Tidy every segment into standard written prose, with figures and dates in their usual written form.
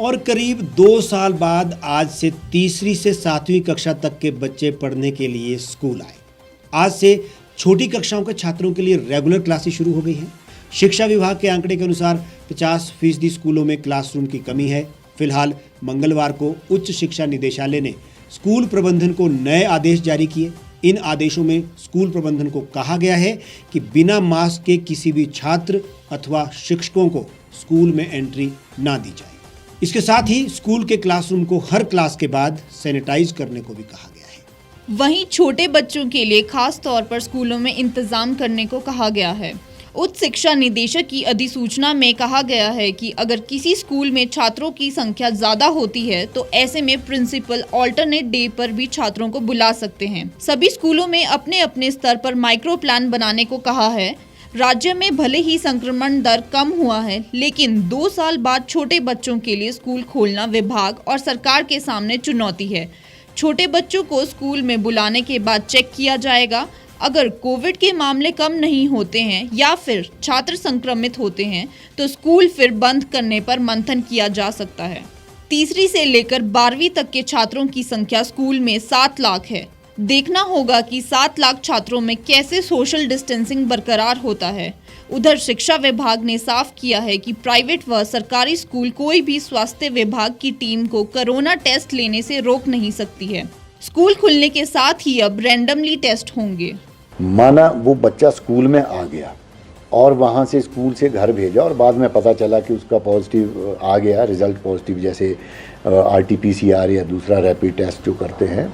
और करीब 2 साल बाद आज से तीसरी से 7वीं कक्षा तक के बच्चे पढ़ने के लिए स्कूल आए। आज से छोटी कक्षाओं के छात्रों के लिए रेगुलर क्लासेस शुरू हो गई हैं। शिक्षा विभाग के आंकड़े के अनुसार 50% स्कूलों में क्लासरूम की कमी है। फिलहाल मंगलवार को उच्च शिक्षा निदेशालय ने स्कूल प्रबंधन को नए आदेश जारी किए। इन आदेशों में स्कूल प्रबंधन को कहा गया है कि बिना मास्क के किसी भी छात्र अथवा शिक्षकों को स्कूल में एंट्री ना दी जाए। इसके साथ ही स्कूल के क्लासरूम को हर क्लास के बाद सैनिटाइज करने को भी कहा गया है। वहीं छोटे बच्चों के लिए खास तौर पर स्कूलों में इंतजाम करने को कहा गया है। उच्च शिक्षा निदेशक की अधिसूचना में कहा गया है कि अगर किसी स्कूल में छात्रों की संख्या ज्यादा होती है तो ऐसे में प्रिंसिपल ऑल्टरनेट डे पर भी छात्रों को बुला सकते हैं। सभी स्कूलों में अपने अपने स्तर पर माइक्रो प्लान बनाने को कहा है। राज्य में भले ही संक्रमण दर कम हुआ है, लेकिन 2 साल बाद छोटे बच्चों के लिए स्कूल खोलना विभाग और सरकार के सामने चुनौती है। छोटे बच्चों को स्कूल में बुलाने के बाद चेक किया जाएगा। अगर कोविड के मामले कम नहीं होते हैं या फिर छात्र संक्रमित होते हैं तो स्कूल फिर बंद करने पर मंथन किया जा सकता है। तीसरी से लेकर 12वीं तक के छात्रों की संख्या स्कूल में 7 लाख है। देखना होगा कि 7 लाख छात्रों में कैसे सोशल डिस्टेंसिंग बरकरार होता है। उधर शिक्षा विभाग ने साफ किया है कि प्राइवेट व सरकारी स्कूल कोई भी स्वास्थ्य विभाग की टीम को कोरोना टेस्ट लेने से रोक नहीं सकती है। स्कूल खुलने के साथ ही अब रैंडमली टेस्ट होंगे। माना वो बच्चा स्कूल में आ गया और वहाँ से स्कूल से घर भेजा और बाद में पता चला कि उसका पॉजिटिव आ गया, रिजल्ट पॉजिटिव, जैसे RT-PCR या दूसरा रैपिड टेस्ट जो करते हैं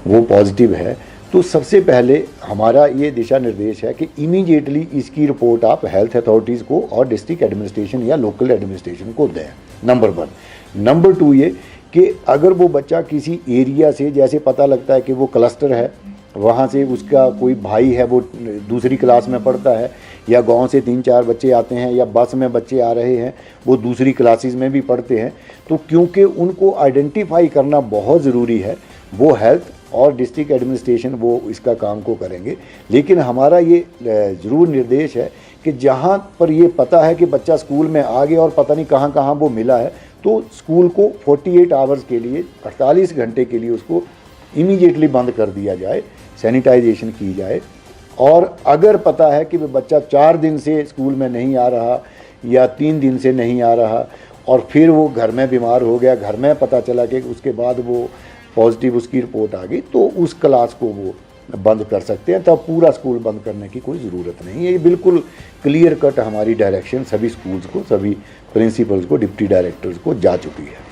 वो पॉजिटिव है, तो सबसे पहले हमारा ये दिशा निर्देश है कि इमीडिएटली इसकी रिपोर्ट आप हेल्थ अथॉरिटीज़ को और डिस्ट्रिक्ट एडमिनिस्ट्रेशन या लोकल एडमिनिस्ट्रेशन को दें, नंबर 1। नंबर 2 ये कि अगर वो बच्चा किसी एरिया से, जैसे पता लगता है कि वो क्लस्टर है, वहाँ से उसका कोई भाई है वो दूसरी क्लास में पढ़ता है, या गांव से 3-4 बच्चे आते हैं, या बस में बच्चे आ रहे हैं वो दूसरी क्लासेस में भी पढ़ते हैं, तो क्योंकि उनको आइडेंटिफाई करना बहुत ज़रूरी है, वो हेल्थ और डिस्ट्रिक्ट एडमिनिस्ट्रेशन वो इसका काम को करेंगे। लेकिन हमारा ये ज़रूर निर्देश है कि जहाँ पर ये पता है कि बच्चा स्कूल में आ गया और पता नहीं कहाँ कहाँ वो मिला है, तो स्कूल को 48 आवर्स के लिए, 48 घंटे के लिए उसको इमीडिएटली बंद कर दिया जाए, सैनिटाइजेशन की जाए। और अगर पता है कि बच्चा 4 दिन से स्कूल में नहीं आ रहा या 3 दिन से नहीं आ रहा और फिर वो घर में बीमार हो गया, घर में पता चला कि उसके बाद वो पॉजिटिव उसकी रिपोर्ट आ गई, तो उस क्लास को वो बंद कर सकते हैं। तब पूरा स्कूल बंद करने की कोई ज़रूरत नहीं है। ये बिल्कुल क्लियर कट हमारी डायरेक्शन सभी स्कूल्स को, सभी प्रिंसिपल्स को, डिप्टी डायरेक्टर्स को जा चुकी है।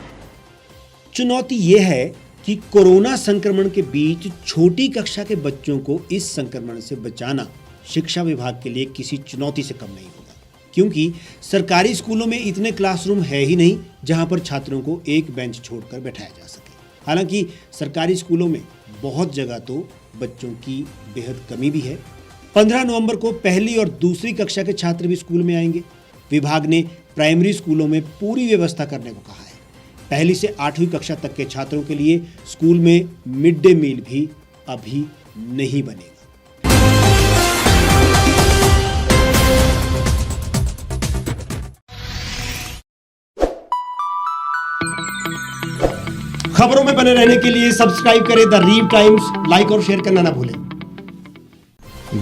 चुनौती ये है कि कोरोना संक्रमण के बीच छोटी कक्षा के बच्चों को इस संक्रमण से बचाना शिक्षा विभाग के लिए किसी चुनौती से कम नहीं होगा, क्योंकि सरकारी स्कूलों में इतने क्लासरूम है ही नहीं जहां पर छात्रों को एक बेंच छोड़कर बैठाया जा सके। हालांकि सरकारी स्कूलों में बहुत जगह तो बच्चों की बेहद कमी भी है। 15 नवंबर को पहली और दूसरी कक्षा के छात्र भी स्कूल में आएंगे। विभाग ने प्राइमरी स्कूलों में पूरी व्यवस्था करने को कहा है। पहली से 8वीं कक्षा तक के छात्रों के लिए स्कूल में मिड डे मील भी अभी नहीं बनेगा। खबरों में बने रहने के लिए सब्सक्राइब करें द रीव टाइम्स, लाइक और शेयर करना ना भूलें।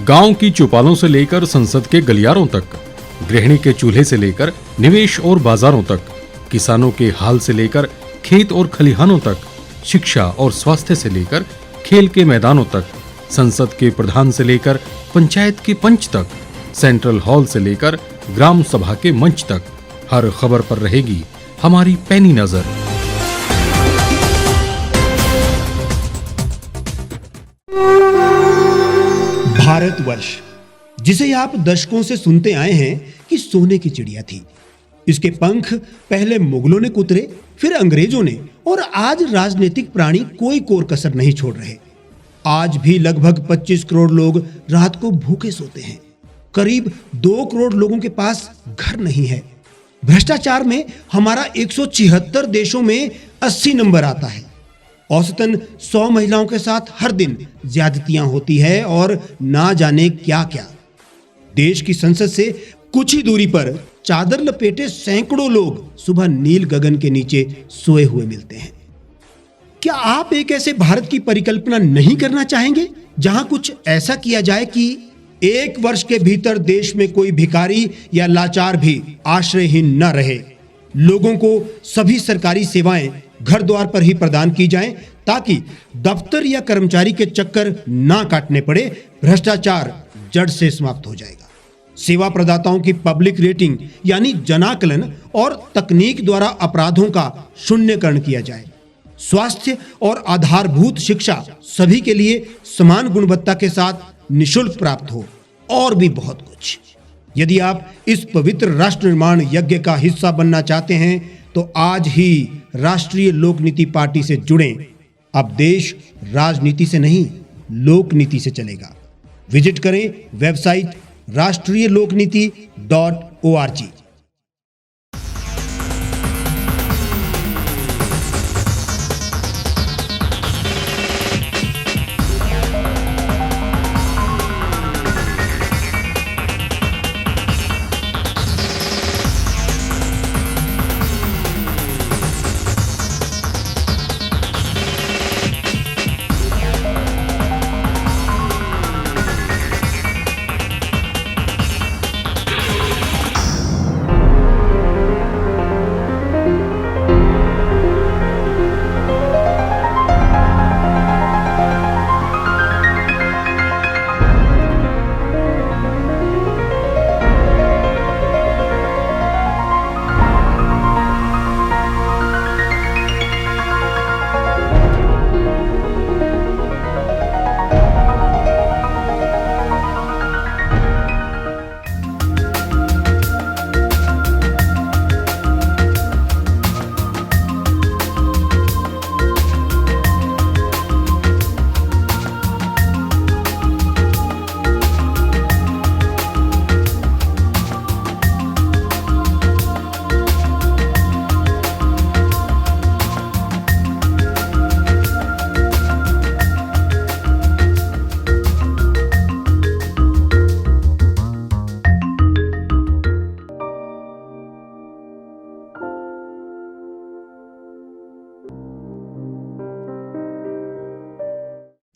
गांव की चौपालों से लेकर संसद के गलियारों तक, गृहिणी के चूल्हे से लेकर निवेश और बाजारों तक, किसानों के हाल से लेकर खेत और खलिहानों तक, शिक्षा और स्वास्थ्य से लेकर खेल के मैदानों तक, संसद के प्रधान से लेकर पंचायत के पंच तक, सेंट्रल हॉल से लेकर ग्राम सभा के मंच तक, हर खबर पर रहेगी हमारी पैनी नजर। भारतवर्ष, जिसे आप दशकों से सुनते आए हैं कि सोने की चिड़िया थी, इसके पंख पहले मुगलों ने कुतरे, फिर अंग्रेजों ने, और आज राजनीतिक प्राणी कोई कोर कसर नहीं छोड़ रहे। आज भी लगभग 25 करोड़ लोग रात को भूखे सोते हैं। करीब 2 करोड़ लोगों के पास घर नहीं है। भ्रष्टाचार में हमारा 176 देशों में 80 नंबर आता है। औसतन 100 महिलाओं के साथ हर दिन ज्यादतियां होती है और ना जाने क्या क्या। देश की संसद से कुछ ही दूरी पर चादर लपेटे सैकड़ों लोग सुबह नील गगन के नीचे सोए हुए मिलते हैं। क्या आप एक ऐसे भारत की परिकल्पना नहीं करना चाहेंगे जहां कुछ ऐसा किया जाए कि 1 वर्ष के भीतर देश में कोई भिखारी या लाचार भी आश्रयहीन न रहे, लोगों को सभी सरकारी सेवाएं घर द्वार पर ही प्रदान की जाएं ताकि दफ्तर या कर्मचारी के चक्कर ना काटने पड़े, भ्रष्टाचार जड़ से समाप्त हो जाएगा। सेवा प्रदाताओं की पब्लिक रेटिंग यानी जनाकलन और तकनीक द्वारा अपराधों का शून्यकरण किया जाए। स्वास्थ्य और आधारभूत शिक्षा सभी के लिए समान गुणवत्ता के साथ निशुल्क प्राप्त हो और भी बहुत कुछ। यदि आप इस पवित्र राष्ट्र निर्माण यज्ञ का हिस्सा बनना चाहते हैं तो आज ही राष्ट्रीय लोक नीति पार्टी से जुड़ें। अब देश राजनीति से नहीं, लोक नीति से चलेगा। विजिट करें वेबसाइट rashtriyalokniti.org।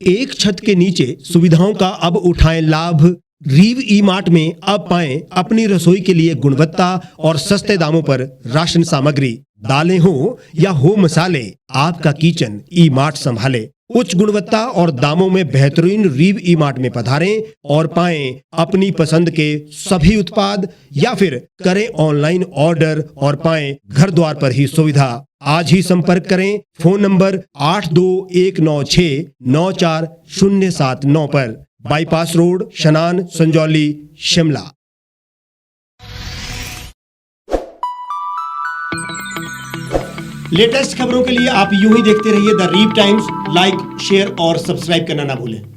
एक छत के नीचे सुविधाओं का अब उठाएं लाभ। रीव ई मार्ट में अब पाएं अपनी रसोई के लिए गुणवत्ता और सस्ते दामों पर राशन सामग्री। दालें हो या हो मसाले, आपका किचन ई मार्ट संभाले। उच्च गुणवत्ता और दामों में बेहतरीन रीव ई मार्ट में पधारें और पाएं अपनी पसंद के सभी उत्पाद, या फिर करें ऑनलाइन ऑर्डर और पाएं घर द्वार पर ही सुविधा। आज ही संपर्क करें फोन नंबर 8219694079 पर, बाईपास रोड, शनान, संजौली, शिमला। लेटेस्ट खबरों के लिए आप यूं ही देखते रहिए द रीव टाइम्स। लाइक, शेयर और सब्सक्राइब करना ना भूलें।